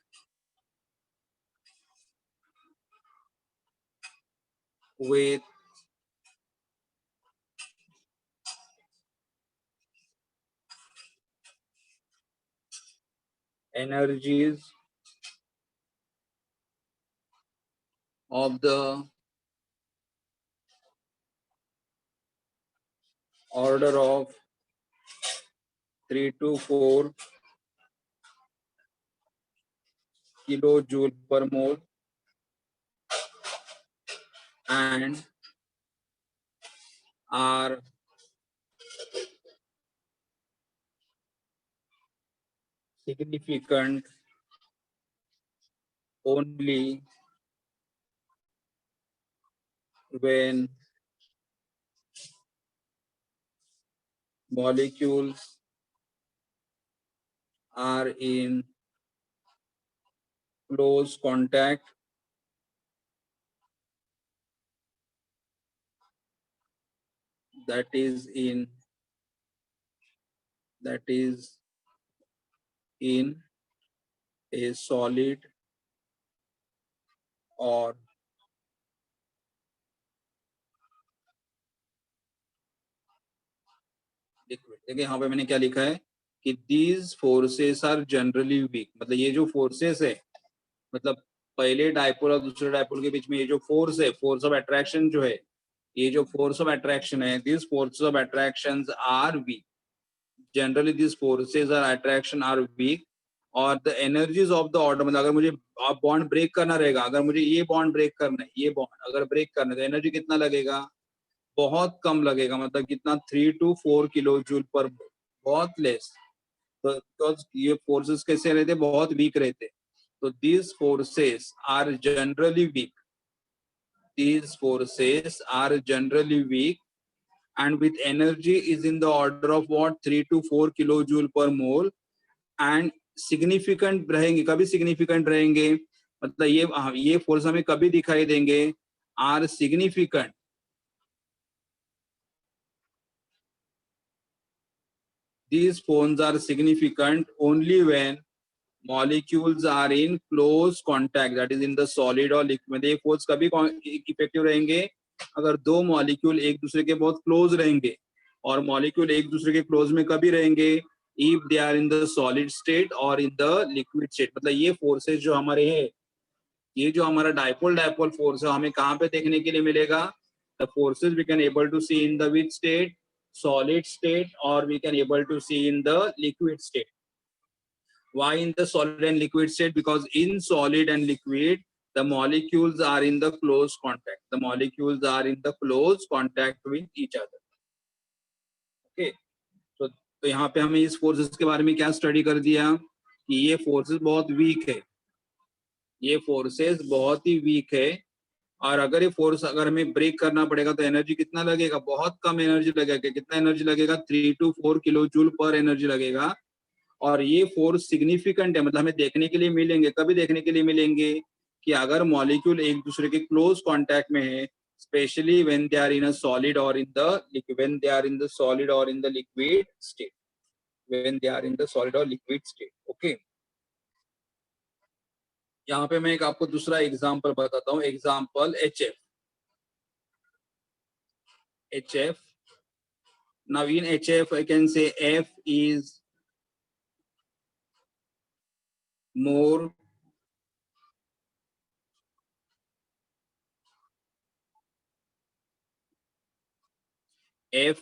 with energies of the order of 3 to 4 kilojoule per mole and are significant only when molecules are in close contact that is in a solid or liquid. देखिए यहाँ पे मैंने क्या लिखा है कि these forces are generally weak, मतलब ये जो फोर्सेस है, मतलब पहले डायपोल और दूसरे डायपोल के बीच में ये जो फोर्स है, फोर्स ऑफ अट्रैक्शन जो है, ये जो फोर्स ऑफ अट्रैक्शन है, this force of attractions are weak. Generally this forces are attraction are weak. और the energies of the order, मतलब अगर मुझे बॉन्ड ब्रेक करना रहेगा, अगर मुझे ये बॉन्ड ब्रेक करना है, ये बॉन्ड अगर ब्रेक करना है तो एनर्जी कितना लगेगा? बहुत कम लगेगा. मतलब कितना? 3 to 4 किलो जूल पर मोल, बहुत लेस. तो बिकॉज ये फोर्सेस कैसे रहते? बहुत वीक रहते. तो these forces are generally weak. These forces are generally weak and with energy is in the order of what? 3 to 4 kilojoule per mole. And significant रहेंगे. कभी significant रहेंगे? मतलब ये फोर्स हमें कभी दिखाई देंगे? are significant. These forms are significant only when molecules are in close contact, that is in the solid or liquid. ये फोर्स कभी इफेक्टिव रहेंगे अगर दो मॉलिक्यूल एक दूसरे के बहुत क्लोज रहेंगे. और मॉलिक्यूल एक दूसरे के क्लोज में कभी रहेंगे? If they are in the solid state और इन द लिक्विड स्टेट. मतलब ये फोर्सेस जो हमारे हैं, ये जो हमारा डायपोल डायपोल फोर्स है, हमें कहाँ पे देखने के लिए मिलेगा? The forces we can able to see in the which state? Solid state, और we can able to see in the liquid state. Why in the solid and liquid state? Because in solid and liquid, the molecules are in the close contact. The molecules are in the close contact with each other. Okay. तो यहाँ पे हमें इस forces के बारे में क्या study कर दिया कि ये फोर्सेस बहुत वीक है. ये फोर्सेस बहुत ही वीक है. और अगर ये फोर्स अगर हमें ब्रेक करना पड़ेगा तो एनर्जी कितना लगेगा? बहुत कम एनर्जी लगेगा. कितना एनर्जी लगेगा? 3 to 4 किलो जूल पर एनर्जी लगेगा. और ये फोर्स सिग्निफिकेंट है. मतलब हमें देखने के लिए मिलेंगे. कभी देखने के लिए मिलेंगे? कि अगर मॉलिक्यूल एक दूसरे के क्लोज कांटेक्ट में है, specially when they are in a solid और in the liquid, when they are in the solid और in the liquid state, when they are in the solid और लिक्विड स्टेट. ओके. यहाँ पे मैं एक आपको दूसरा एग्जांपल बताता हूँ. Example HF. HF. Now in HF I can say F is more F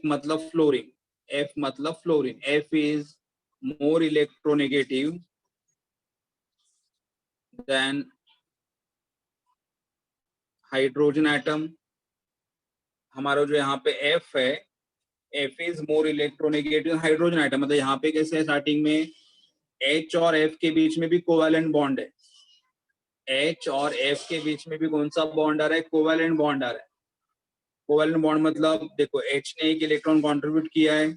मतलब फ्लोरीन. F मतलब fluorine. F is more electronegative than hydrogen atom. हमारा जो यहाँ पे F है, F is more electronegative hydrogen atom. मतलब यहाँ पे कैसे है? स्टार्टिंग में H और F के बीच में भी कोवैलेंट बॉन्ड है. H और F के बीच में भी कौन सा बॉन्ड आ रहा है? कोवैलेंट बॉन्ड आ रहा है. कोवैलेंट बॉन्ड मतलब देखो, H ने एक इलेक्ट्रॉन कंट्रीब्यूट किया है.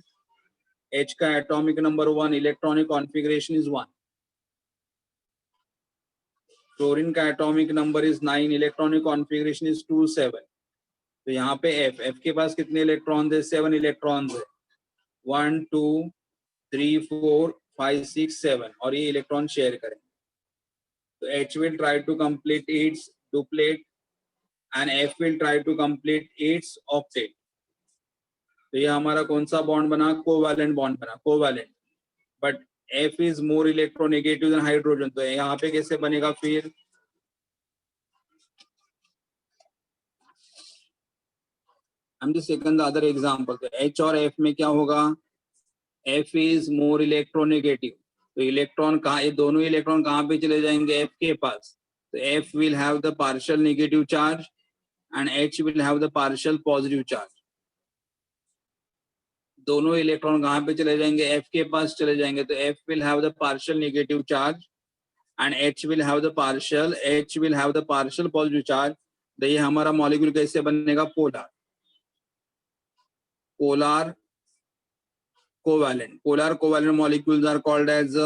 H का atomic number 1, electronic configuration is 1. Chlorine का atomic number is 9, electronic configuration is 2 7. तो यहाँ पे F के पास कितने इलेक्ट्रॉन है? 7 इलेक्ट्रॉन है. 1 2 3 4 5 6 7. और ये इलेक्ट्रॉन शेयर करें. तो H will try to complete its duplet and F will try to complete its octet. तो ये हमारा कौन सा बॉन्ड बना? कोवैलेंट बॉन्ड बना. Covalent. But F is more electronegative than hydrogen. तो यहाँ पे कैसे बनेगा फिर? I'm just taking the other example. तो H और F में क्या होगा? F is more electronegative. तो इलेक्ट्रॉन कहाँ, ये दोनों इलेक्ट्रॉन कहाँ पे चले जाएंगे? F के पास. तो F will have the partial negative charge and H will have the partial positive charge. दोनों इलेक्ट्रॉन कहाँ पे चले जाएंगे? F के पास चले जाएंगे. तो F will have the partial negative charge and H will have the partial positive charge. तो ये हमारा मॉलिक्यूल कैसे बनेगा? Polar. Polar covalent. Polar covalent molecules are called as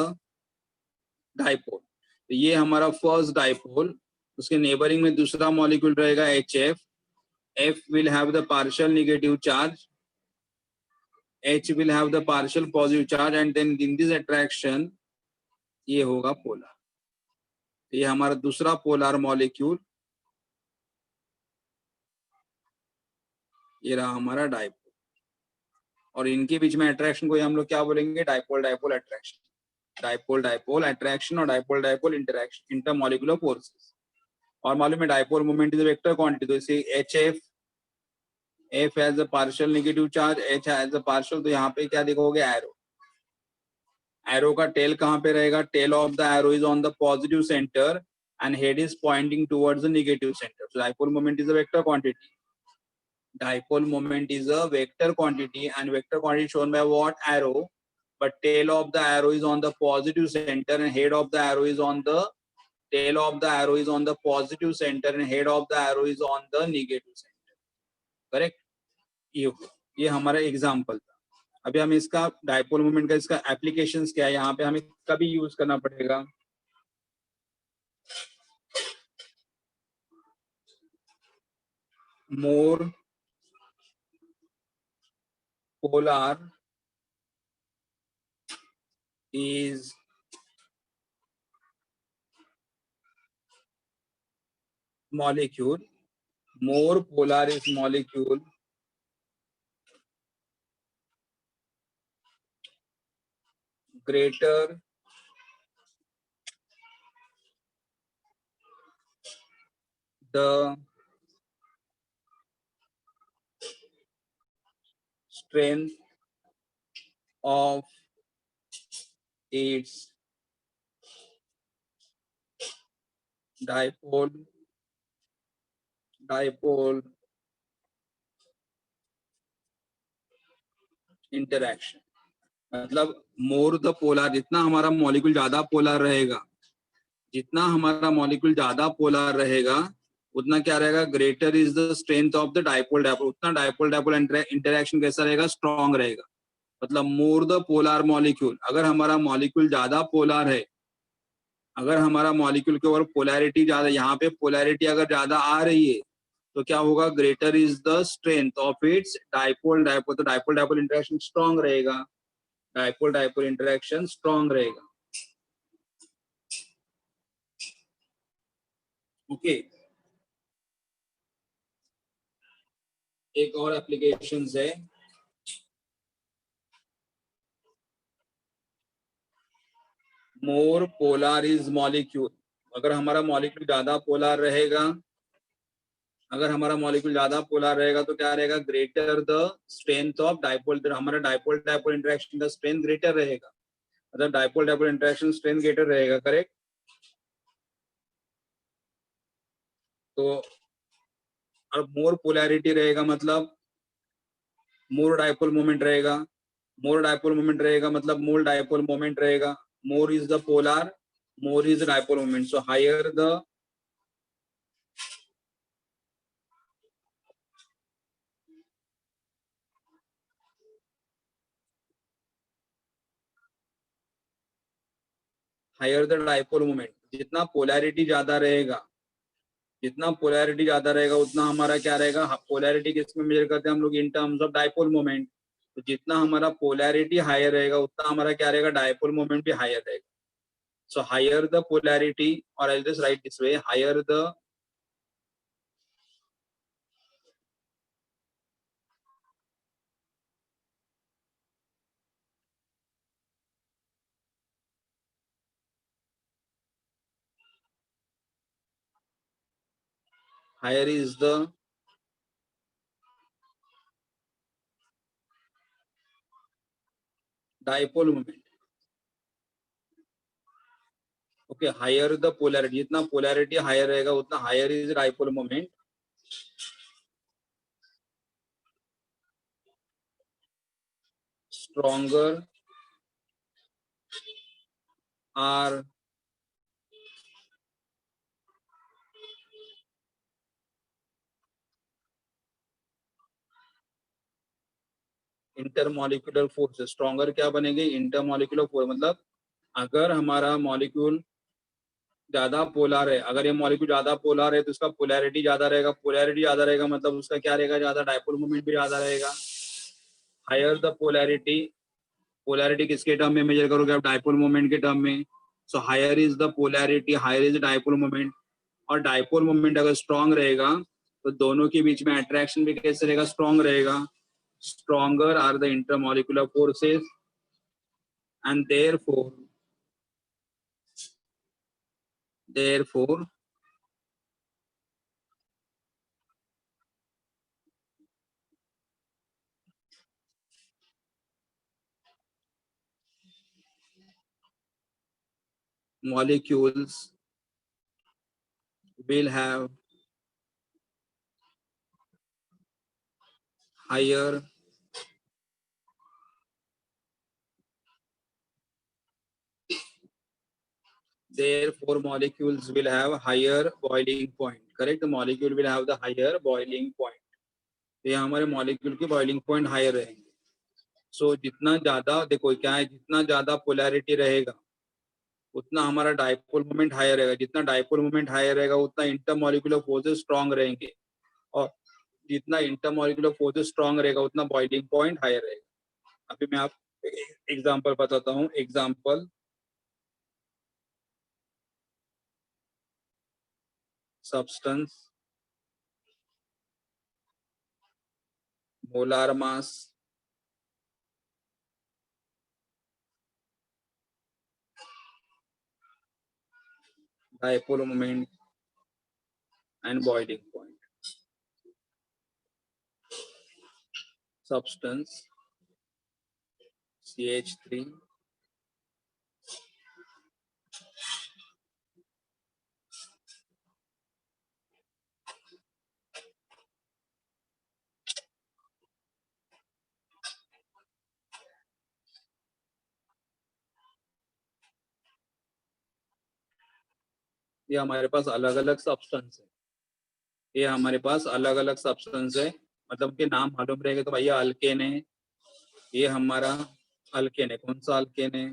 dipole. तो ये हमारा फर्स्ट डाइपोल. उसके नेबरिंग में दूसरा मॉलिक्यूल रहेगा HF. F will have the partial negative charge, H will have the partial positive charge, and then in this attraction ये होगा polar. ये हमारा दूसरा पोलर मॉलिक्यूल, ये रहा हमारा डाइपोल. और इनके बीच में अट्रैक्शन को हम लोग क्या बोलेंगे? Dipole dipole attraction. Dipole dipole attraction और dipole dipole interaction, intermolecular forces. और मालूम है dipole moment is a vector quantity, तो इसे H F has a partial negative charge, H has a partial, तो यहाँ पे क्या लिखोगे एरो। एरो का टेल कहाँ पे रहेगा, tail of the arrow is on the positive centre and head is pointing towards the negative center. So dipole moment is a vector quantity. Dipole moment is a vector quantity and vector quantity shown by what, arrow, but tail of the arrow is on the positive center and head of the arrow is on the tail of the arrow is on the positive center and head of the arrow is on the negative center. Correct? ये हमारा example था। अभी हम इसका dipole moment का इसका applications क्या है, यहाँ पे हमें कभी यूज करना पड़ेगा, more polar is molecule, more polar is molecule, greater the strength of its dipole interaction। मतलब मोर द पोलर, जितना हमारा मॉलिक्यूल ज्यादा पोलर रहेगा, जितना हमारा मॉलिक्यूल ज्यादा पोलर रहेगा उतना क्या रहेगा, greater is the strength of the dipole dipole, उतना डाइपोल डाइपोल इंटरेक्शन कैसा रहेगा, स्ट्रॉन्ग रहेगा। मतलब मोर द पोलर मॉलिक्यूल, अगर हमारा मॉलिक्यूल ज्यादा पोलर है, अगर हमारा मॉलिक्यूल के ऊपर पोलैरिटी ज्यादा, यहाँ पे पोलैरिटी अगर ज्यादा आ रही है तो क्या होगा, greater is the strength of its dipole dipole, तो डाइपोल डाइपोल इंटरेक्शन स्ट्रॉन्ग रहेगा, डाइपोल डाइपोल इंटरेक्शन स्ट्रॉन्ग रहेगा। ओके एक और एप्लीकेशन है, मोर पोलर इज मॉलिक्यूल, अगर हमारा मॉलिक्यूल ज्यादा पोलर रहेगा, अगर हमारा मॉलिक्यूल ज्यादा पोलर रहेगा तो क्या रहेगा, greater the strength of dipole, हमारा डाइपोल डाइपोल इंटरेक्शन का स्ट्रेंथ ग्रेटर रहेगा, मतलब dipole dipole interaction strength greater रहेगा। करेक्ट? तो और मोर पोलैरिटी रहेगा मतलब मोर डाइपोल मोमेंट रहेगा, मोर डाइपोल मोमेंट रहेगा मतलब मोर डाइपोल मोमेंट रहेगा, more is the polar, more is the dipole moment, so higher the higher the dipole moment, जितना पोलैरिटी ज्यादा रहेगा, जितना पोलैरिटी ज्यादा रहेगा उतना हमारा क्या रहेगा, पोलैरिटी किसमें मेजर करते हैं हम लोग, इन टर्म्स ऑफ डाइपोल मोमेंट, तो जितना हमारा पोलैरिटी हायर रहेगा उतना हमारा क्या रहेगा, डाइपोल मोमेंट भी हायर रहेगा। सो हायर द पोलैरिटी, और I just write this way, higher the higher is the dipole moment। Okay higher the polarity, जितना पोलैरिटी हायर रहेगा उतना higher is dipole moment, stronger are intermolecular force, stronger क्या बनेंगे, intermolecular force, मतलब अगर हमारा molecule ज्यादा पोलर है, अगर ये मॉलिक्यूल ज्यादा पोलर है तो उसका पोलैरिटी ज्यादा रहेगा, पोलैरिटी ज्यादा रहेगा मतलब उसका क्या रहेगा, ज्यादा डाइपोल मोमेंट भी ज्यादा रहेगा। हायर द पोलैरिटी, पोलैरिटी किसके टर्म में मेजर करोगे आप, डाइपोल मोमेंट के टर्म में, so higher is the polarity, higher is dipole moment, और डाइपोल मोमेंट अगर स्ट्रॉन्ग रहेगा तो दोनों के बीच में अट्रैक्शन भी कैसे रहेगा, स्ट्रॉन्ग रहेगा। Stronger are the intermolecular forces and therefore therefore molecules will have higher therefore molecules will have higher boiling point. Correct? The molecule will have the higher boiling point. तो ये हमारे मॉलिक्यूल की boiling point higher रहेंगे. सो जितना ज्यादा देखो क्या है, जितना ज्यादा पोलैरिटी रहेगा उतना हमारा डाइपोल मोमेंट हायर रहेगा. जितना डाइपोल मोमेंट हायर रहेगा उतना इंटरमॉलिक्यूलर फोर्सेस स्ट्रांग रहेंगे, और जितना इंटरमॉलिक्यूलर फोर्सेस स्ट्रांग रहेगा उतना बॉइलिंग पॉइंट हायर रहेगा. अभी मैं आप एग्जांपल बताता हूँ. Example, substance, molar mass, dipole moment and boiling point. Substance CH3, ये हमारे पास अलग अलग सब्सटेंस है. ये हमारे पास अलग अलग सब्सटेंस है, मतलब के नाम मालूम रहेंगे तो भैया अल्केन है. ये हमारा अल्केन है. कौन सा अल्केन है?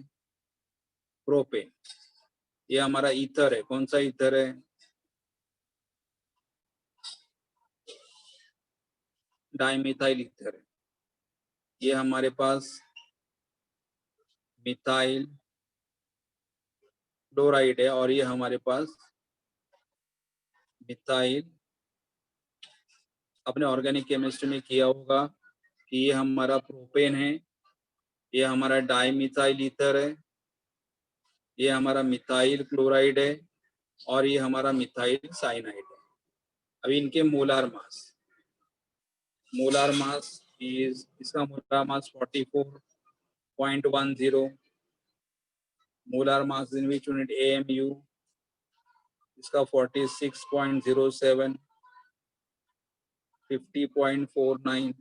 प्रोपेन. ये हमारा ईथर है. कौन सा ईथर है? डाइमिथाइल ईथर है. ये हमारे पास मिथाइल क्लोराइड है, और ये हमारे पास मिथाइल, अपने ऑर्गेनिक केमिस्ट्री में किया होगा कि ये हमारा प्रोपेन है, ये हमारा डाइमिथाइल ईथर है, ये हमारा मिथाइल क्लोराइड है, और ये हमारा मिथाइल साइनाइड है. अभी इनके मोलार मास इज, इसका molar mass 44.10, molar mass in which unit AMU, इसका 46.07, 50.49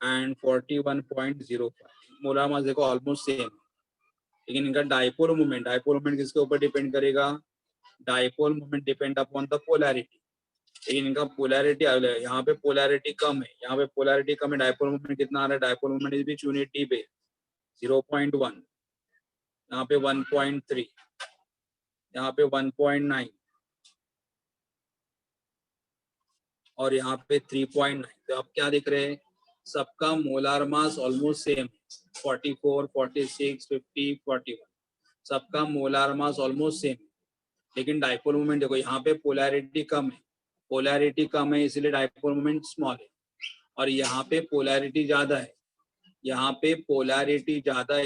एंड 41.05. मोलार मास देखो ऑलमोस्ट सेम, लेकिन इनका डाइपोल मोमेंट किसके ऊपर डिपेंड करेगा? Dipole moment depend upon the polarity. लेकिन इनका पोलैरिटी, यहाँ पे पोलैरिटी कम है, यहाँ पे पोलैरिटी कम है. डाइपोल मोमेंट कितना आ रहा है? Dipole moment is beach unit D पे 0.1, यहाँ पे 1.3, यहाँ पे 1.9, और यहाँ पे 3.9. तो आप क्या देख रहे हैं? सबका मोलार मास ऑलमोस्ट सेम, 44, 46, 50, 41, सबका मोलार मास ऑलमोस्ट सेम. लेकिन डाइपोल मोमेंट देखो, यहाँ पे पोलैरिटी कम है, इसलिए डाइपोल मोमेंट स्मॉल है. और यहाँ पे पोलैरिटी ज्यादा है,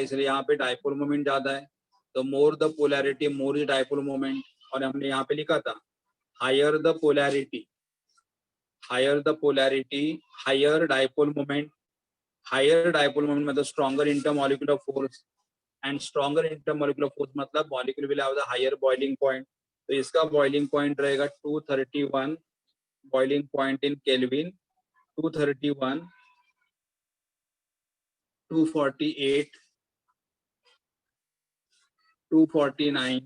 इसलिए यहाँ पे डाइपोल मोमेंट ज्यादा है. तो more the polarity more the dipole moment. और हमने यहाँ पे लिखा था higher the polarity higher dipole moment. Higher dipole moment मतलब stronger intermolecular force, and stronger intermolecular force मतलब molecule will have the higher boiling point. तो इसका बॉइलिंग पॉइंट रहेगा 231 बॉइलिंग पॉइंट इन केल्विन, 231, 248, 249,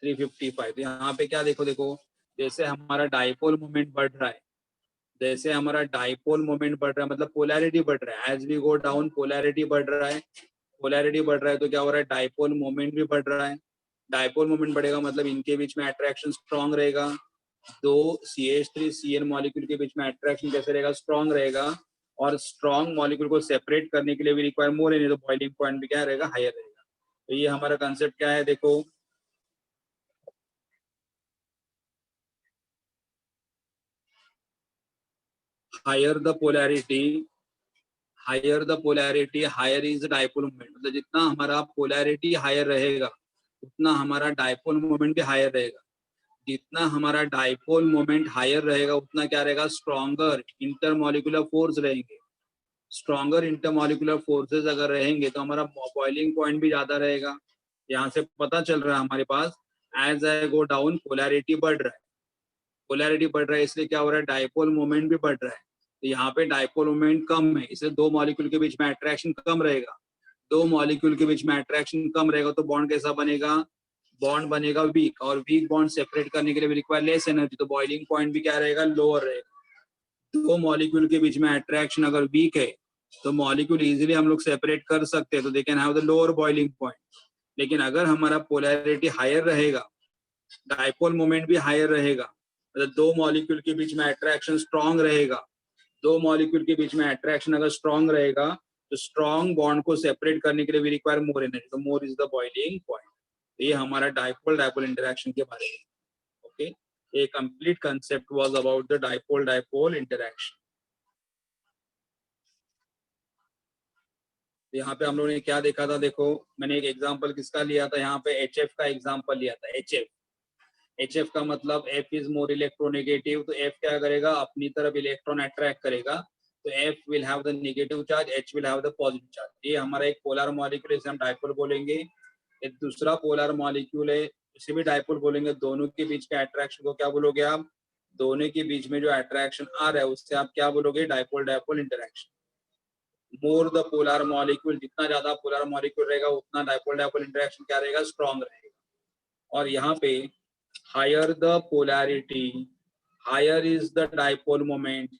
355. तो यहाँ पे क्या देखो, जैसे हमारा डाइपोल मोमेंट बढ़ रहा है, मतलब पोलैरिटी बढ़ रहा है. As we go down polarity बढ़ रहा है, तो क्या हो रहा है? डाइपोल मोमेंट भी बढ़ रहा है. डाइपोल मोमेंट बढ़ेगा मतलब इनके बीच में अट्रैक्शन स्ट्रांग रहेगा. दो CH3Cl मॉलिक्यूल के बीच में अट्रैक्शन कैसे रहेगा? स्ट्रांग रहेगा. और स्ट्रांग मॉलिक्यूल को सेपरेट करने के लिए भी रिक्वायर मोर एनर्जी, तो बॉइलिंग पॉइंट भी क्या रहेगा? हायर रहेगा. तो ये हमारा कंसेप्ट क्या है? देखो, higher the polarity higher is dipole moment. मतलब जितना हमारा पोलैरिटी हायर रहेगा उतना हमारा डायपोल मोमेंट भी हायर रहेगा। जितना हमारा डायपोल मोमेंट हायर रहेगा उतना क्या रहेगा, स्ट्रॉन्गर इंटरमॉलिक्यूलर फोर्स रहेंगे। स्ट्रॉन्गर इंटरमॉलिक्यूलर फोर्सेस अगर रहेंगे तो हमारा बॉइलिंग पॉइंट भी ज्यादा रहेगा। यहाँ से पता चल रहा है हमारे पास as I go down polarity बढ़ रहा है। पोलैरिटी बढ़ रहा है इसलिए क्या हो रहा है, डायपोल मोमेंट भी बढ़ रहा है। तो यहाँ पे डायपोल मोमेंट कम है इसलिए दो मॉलिक्यूल के बीच में अट्रैक्शन कम रहेगा। दो मॉलिक्यूल के बीच में अट्रैक्शन कम रहेगा तो बॉन्ड कैसा बनेगा, बॉन्ड बनेगा वीक, और वीक बॉन्ड सेपरेट करने के लिए रिक्वायर लेस एनर्जी, तो बॉइलिंग पॉइंट भी क्या रहेगा, लोअर रहेगा। दो मॉलिक्यूल के बीच में अट्रैक्शन अगर वीक है तो मॉलिक्यूल इजीली हम लोग सेपरेट कर सकते हैं, तो they can have the lower boiling point. लेकिन अगर हमारा पोलैरिटी हायर रहेगा, डायपोल मोमेंट भी हायर रहेगा, मतलब दो मॉलिक्यूल के बीच में अट्रैक्शन स्ट्रॉन्ग रहेगा, दो मॉलिक्यूल के बीच में अट्रैक्शन अगर स्ट्रॉन्ग रहेगा तो स्ट्रॉन्ग बॉन्ड को सेपरेट करने के लिए भी रिक्वायर मोर एनर्जी, तो मोर इज द बॉइलिंग पॉइंट। ये हमारा डायपोल डायपोल इंटरेक्शन के बारे में। ओके, ये complete concept was about the dipole dipole interaction. यहाँ पे हम लोगों ने क्या देखा था, देखो मैंने एक एग्जांपल किसका लिया था, यहाँ पे HF का एग्जांपल लिया था। HF का मतलब F इज मोर इलेक्ट्रोनेगेटिव, तो F क्या करेगा, अपनी तरफ इलेक्ट्रॉन अट्रैक्ट करेगा, तो F will have the negative charge, H will have the positive charge. ये हमारा एक पोलर मॉलिक्यूल है, इसे हम डायपोल बोलेंगे। एक दूसरा पोलर मॉलिक्यूल है, इसे भी डायपोल बोलेंगे। दोनों के बीच के अट्रैक्शन को क्या बोलोगे आप, दोनों के बीच में जो अट्रैक्शन आ रहा है उससे आप क्या बोलोगे, dipole dipole interaction. More the polar molecule, जितना ज्यादा पोलर मॉलिक्यूल रहेगा उतना डायपोल डायपोल इंटरेक्शन क्या रहेगा, स्ट्रॉन्ग रहेगा। और यहाँ पे higher the polarity, higher is the dipole moment,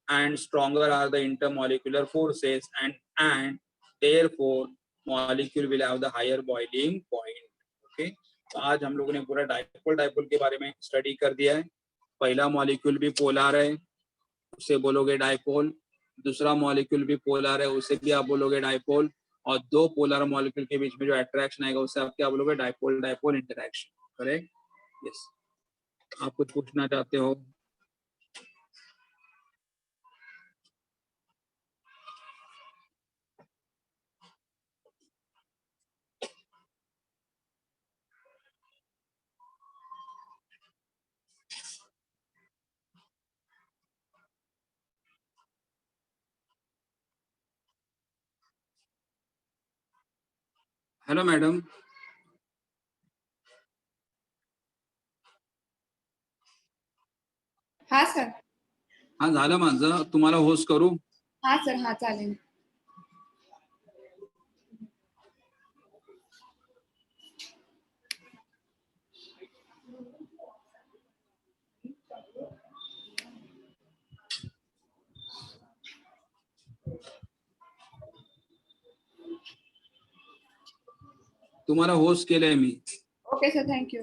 and stronger are the intermolecular forces, and therefore molecule will have the higher boiling point. Okay, तो आज हम लोगों ने पूरा डायपोल डायपोल के बारे में स्टडी कर दिया है। पहला मॉलिक्यूल भी पोलर है, उसे बोलोगे डायपोल। दूसरा मॉलिक्यूल भी पोलर है, उसे भी आप बोलोगे डायपोल। और दो पोलर मॉलिक्यूल के बीच में जो अट्रैक्शन आएगा उसे आप क्या बोलोगे, dipole dipole interaction. Correct, yes. आप कुछ पूछना चाहते हो? हेलो मॅडम, हा सर. हा झालं माझं, तुम्हाला होस्ट करू? हा सर, हा चालेल. तुम्हाला होस्ट केलंय मी. Okay sir, thank you.